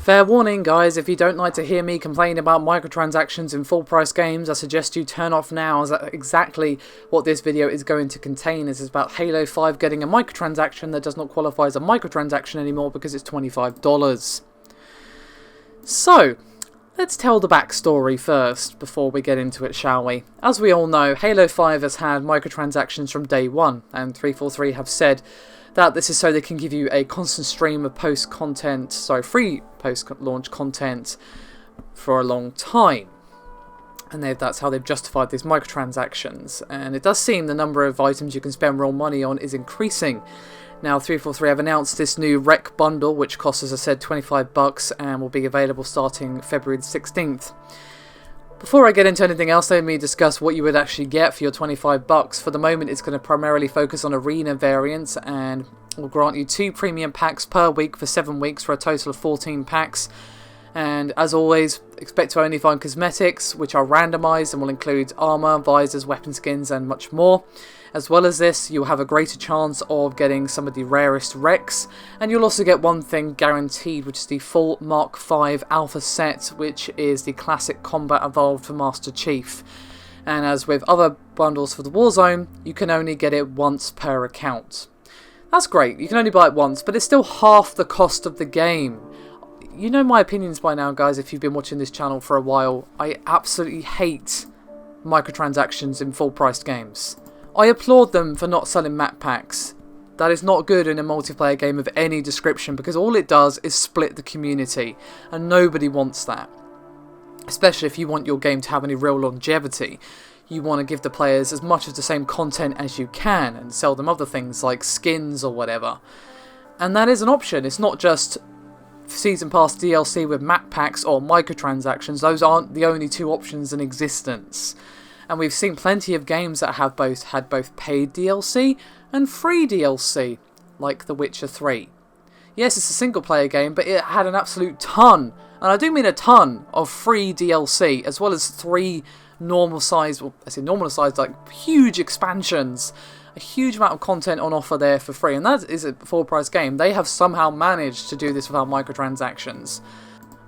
Fair warning guys, if you don't like to hear me complain about microtransactions in full price games, I suggest you turn off now, as that's exactly what this video is going to contain. This is about Halo 5 getting a microtransaction that does not qualify as a microtransaction anymore because it's $25. So, let's tell the backstory first before we get into it, shall we? As we all know, Halo 5 has had microtransactions from day one, and 343 have said that this is so they can give you a constant stream of free post-launch content for a long time. And that's how they've justified these microtransactions. And it does seem the number of items you can spend real money on is increasing. Now, 343 have announced this new Rec bundle, which costs, as I said, $25 and will be available starting February the 16th. Before I get into anything else, let me discuss what you would actually get for your $25. For the moment, it's going to primarily focus on arena variants and will grant you 2 premium packs per week for 7 weeks for a total of 14 packs. And as always, expect to only find cosmetics, which are randomized and will include armor, visors, weapon skins, and much more. As well as this, you'll have a greater chance of getting some of the rarest Recs, and you'll also get one thing guaranteed, which is the full Mark V Alpha set, which is the classic combat evolved for Master Chief. And as with other bundles for the Warzone, you can only get it once per account. That's great, you can only buy it once, but it's still half the cost of the game. You know my opinions by now, guys, if you've been watching this channel for a while. I absolutely hate microtransactions in full-priced games. I applaud them for not selling map packs. That is not good in a multiplayer game of any description, because all it does is split the community, and nobody wants that. Especially if you want your game to have any real longevity. You want to give the players as much of the same content as you can, and sell them other things like skins or whatever. And that is an option. It's not just Season Pass DLC with map packs or microtransactions. Those aren't the only two options in existence. And we've seen plenty of games that have had both paid DLC and free DLC, like The Witcher 3. Yes, it's a single player game, but it had an absolute ton, and I do mean a ton, of free DLC, as well as 3 normal sized, well, I say normal sized, like huge expansions. A huge amount of content on offer there for free, and that is a full price game. They have somehow managed to do this without microtransactions.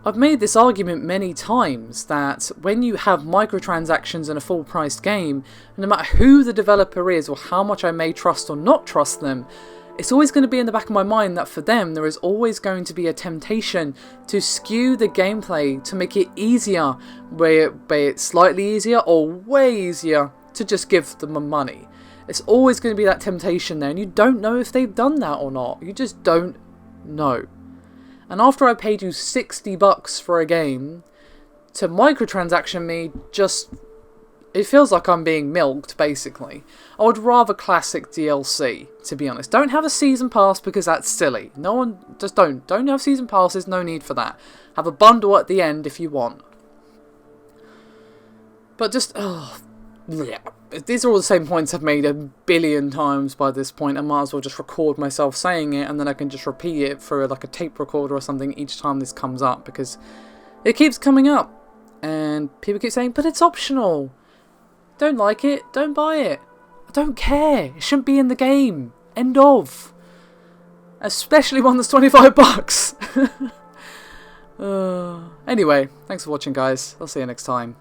I've made this argument many times that when you have microtransactions in a full-priced game, no matter who the developer is or how much I may trust or not trust them, it's always going to be in the back of my mind that for them there is always going to be a temptation to skew the gameplay to make it easier, be it slightly easier or way easier, to just give them money. It's always going to be that temptation there, and you don't know if they've done that or not. You just don't know. And after I paid you $60 for a game, to microtransaction me, it feels like I'm being milked, basically. I would rather classic DLC, to be honest. Don't have a season pass because that's silly. Don't have season passes, no need for that. Have a bundle at the end if you want. But these are all the same points I've made 1 billion times by this point. I might as well just record myself saying it, and then I can just repeat it through like a tape recorder or something each time this comes up, because it keeps coming up and people keep saying, but it's optional. Don't like it, don't buy it. I don't care, it shouldn't be in the game. End of. Especially one that's $25. Anyway, thanks for watching, guys. I'll see you next time.